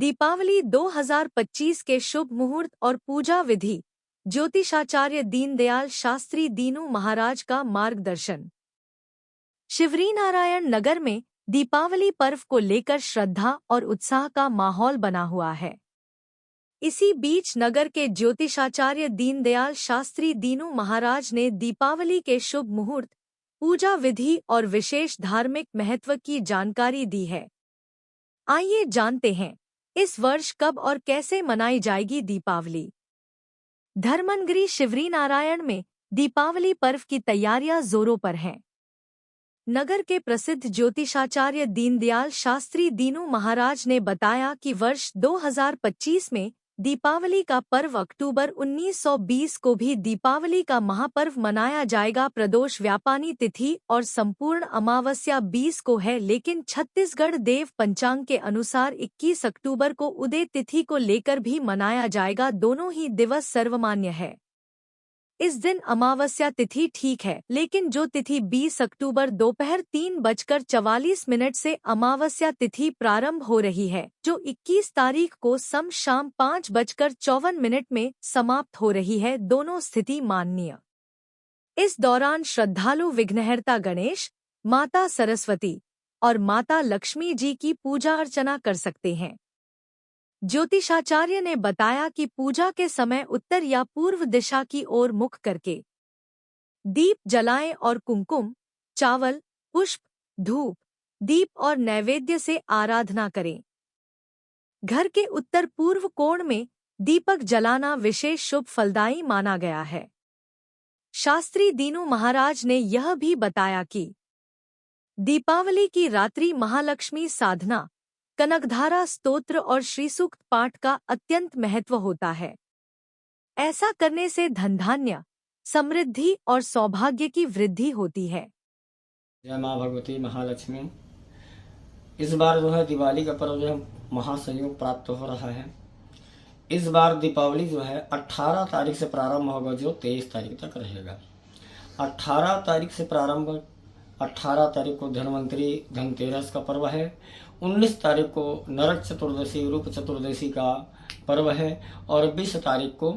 दीपावली 2025 के शुभ मुहूर्त और पूजा विधि। ज्योतिषाचार्य दीनदयाल शास्त्री दीनू महाराज का मार्गदर्शन। शिवरीनारायण नगर में दीपावली पर्व को लेकर श्रद्धा और उत्साह का माहौल बना हुआ है। इसी बीच नगर के ज्योतिषाचार्य दीनदयाल शास्त्री दीनू महाराज ने दीपावली के शुभ मुहूर्त, पूजा विधि और विशेष धार्मिक महत्व की जानकारी दी है। आइए जानते हैं इस वर्ष कब और कैसे मनाई जाएगी दीपावली। धर्मनगरी शिवरीनारायण में दीपावली पर्व की तैयारियां जोरों पर हैं। नगर के प्रसिद्ध ज्योतिषाचार्य दीनदयाल शास्त्री दीनू महाराज ने बताया कि वर्ष 2025 में दीपावली का पर्व अक्टूबर 1920 को भी दीपावली का महापर्व मनाया जाएगा। प्रदोष व्यापानी तिथि और संपूर्ण अमावस्या 20 को है, लेकिन छत्तीसगढ़ देव पंचांग के अनुसार 21 अक्टूबर को उदय तिथि को लेकर भी मनाया जाएगा। दोनों ही दिवस सर्वमान्य है। इस दिन अमावस्या तिथि ठीक है, लेकिन जो तिथि 20 अक्टूबर दोपहर 3:44 से अमावस्या तिथि प्रारंभ हो रही है, जो 21 तारीख को शाम 5:54 में समाप्त हो रही है, दोनों स्थिति माननीय। इस दौरान श्रद्धालु विघ्नहर्ता गणेश, माता सरस्वती और माता लक्ष्मी जी की पूजा अर्चना कर सकते हैं। ज्योतिषाचार्य ने बताया कि पूजा के समय उत्तर या पूर्व दिशा की ओर मुख करके दीप जलाएं और कुमकुम, चावल, पुष्प, धूप, दीप और नैवेद्य से आराधना करें। घर के उत्तर पूर्व कोण में दीपक जलाना विशेष शुभ फलदायी माना गया है। शास्त्री दीनू महाराज ने यह भी बताया कि दीपावली की रात्रि महालक्ष्मी साधना, कनकधारा स्तोत्र और श्रीसूक्त पाठ का अत्यंत महत्व होता है। ऐसा करने से धन धान्य, समृद्धि और सौभाग्य की वृद्धि होती है। जय माँ भगवती महालक्ष्मी। इस बार जो है दिवाली का पर्व जो है महासंयोग प्राप्त हो रहा है। इस बार दीपावली जो है 18 तारीख से प्रारंभ होगा, जो 23 तारीख तक रहेगा। 18 तारीख से प्रारंभ, 18 तारीख को धन्वंतरी धनतेरस का पर्व है। 19 तारीख को नरक चतुर्दशी रूप चतुर्दशी का पर्व है और 20 तारीख को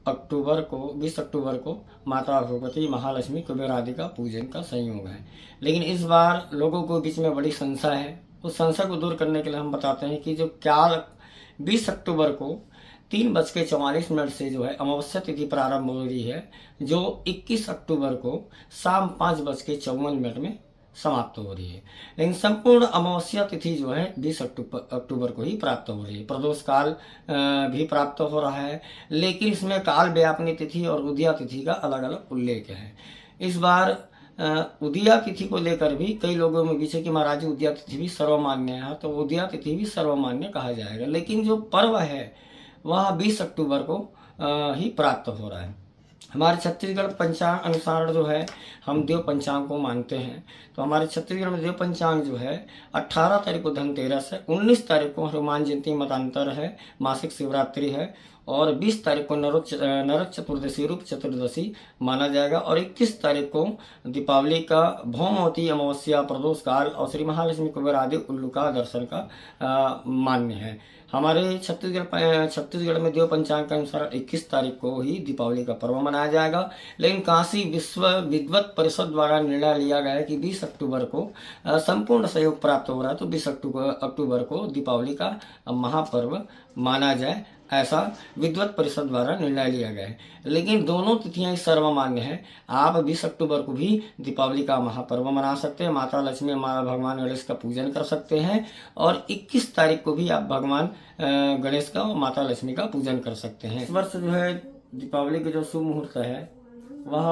20 अक्टूबर को माता भगवती महालक्ष्मी कुबेर आदि का पूजन का संयोग है। लेकिन इस बार लोगों को बीच में बड़ी संशय है। उस संशय को दूर करने के लिए हम बताते हैं कि जो क्या 20 अक्टूबर को 3:44 से जो है अमावस्या तिथि प्रारंभ हो रही है, जो 21 अक्टूबर को शाम 5:54 में समाप्त हो रही है। लेकिन संपूर्ण अमावस्या तिथि जो है 20 अक्टूबर को ही प्राप्त हो रही है। प्रदोष काल भी प्राप्त हो रहा है, लेकिन इसमें काल व्यापनी तिथि और उदया तिथि का अलग अलग उल्लेख है। इस बार उदया तिथि को लेकर भी कई लोगों में बीच है कि महाराज उदया तिथि भी सर्वमान्य है, तो उदया तिथि भी सर्वमान्य कहा जाएगा। लेकिन जो पर्व है वह 20 अक्टूबर को ही प्राप्त हो रहा है। हमारे छत्तीसगढ़ पंचांग अनुसार जो है हम देव पंचांग को मानते हैं, तो हमारे छत्तीसगढ़ में देव पंचांग जो है 18 तारीख को धनतेरस है, 19 तारीख को हनुमान जयंती मतांतर है, मासिक शिवरात्रि है और 20 तारीख को नरक चतुर्दशी रूप चतुर्दशी माना जाएगा और 21 तारीख को दीपावली का भौमवती अमावस्या प्रदोष काल और श्री महालक्ष्मी कुबेर आदि उल्लू का दर्शन का मान्य है। हमारे छत्तीसगढ़ में देव पंचांग के अनुसार 21 तारीख को ही दीपावली का पर्व मनाया जाएगा। लेकिन काशी विश्व विद्वत परिषद द्वारा निर्णय लिया गया है कि 20 अक्टूबर को संपूर्ण सहयोग प्राप्त हो रहा है, तो 20 अक्टूबर को दीपावली का महापर्व माना जाए, ऐसा विद्वत परिषद द्वारा निर्णय लिया गया है। लेकिन दोनों तिथियां सर्वमान्य है। आप 20 अक्टूबर को भी दीपावली का महापर्व मना सकते हैं, माता लक्ष्मी भगवान गणेश का पूजन कर सकते हैं और 21 तारीख को भी आप भगवान गणेश का और माता लक्ष्मी का पूजन कर सकते हैं। इस वर्ष जो है दीपावली के जो शुभ मुहूर्त है वह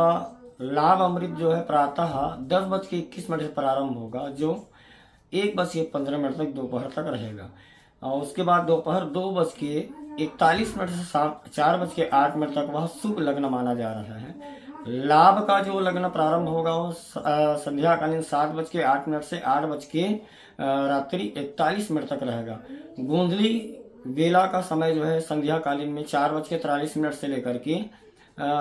लाभ अमृत जो है प्रातः 10:21 से प्रारंभ होगा, जो 1:15 तक दोपहर तक रहेगा और उसके बाद दोपहर 2:41 से शाम 4:08 तक वह शुभ लग्न माना जा रहा है। लाभ का जो लग्न प्रारंभ होगा वो संध्याकालीन 7:08 से 8 रात्रि 41 तक रहेगा। गोंधली बेला का समय जो है संध्याकालीन में 4:43 से लेकर के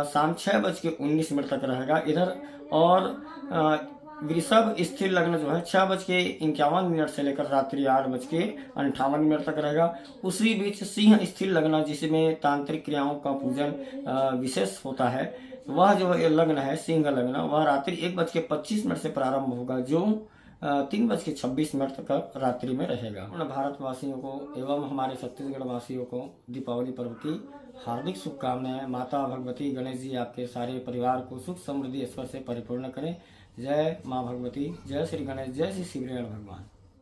शाम 6:19 तक रहेगा। इधर और वृषभ स्थिर लग्न जो है 6:51 से लेकर रात्रि 8:58 तक रहेगा। उसी बीच सिंह स्थिर लग्न जिसमें तांत्रिक क्रियाओं का पूजन विशेष होता है, वह जो लग्न है सिंह लग्न, वह रात्रि 1:25 से प्रारंभ होगा, जो 3:26 तक रात्रि में रहेगा। भारतवासियों को एवं हमारे छत्तीसगढ़ वासियों को दीपावली पर्व की हार्दिक शुभकामनाएं। माता भगवती गणेश जी आपके सारे परिवार को सुख समृद्धि ईश्वर से परिपूर्ण करें। जय माँ भगवती, जय श्री गणेश, जय श्री शिवनारायण भगवान।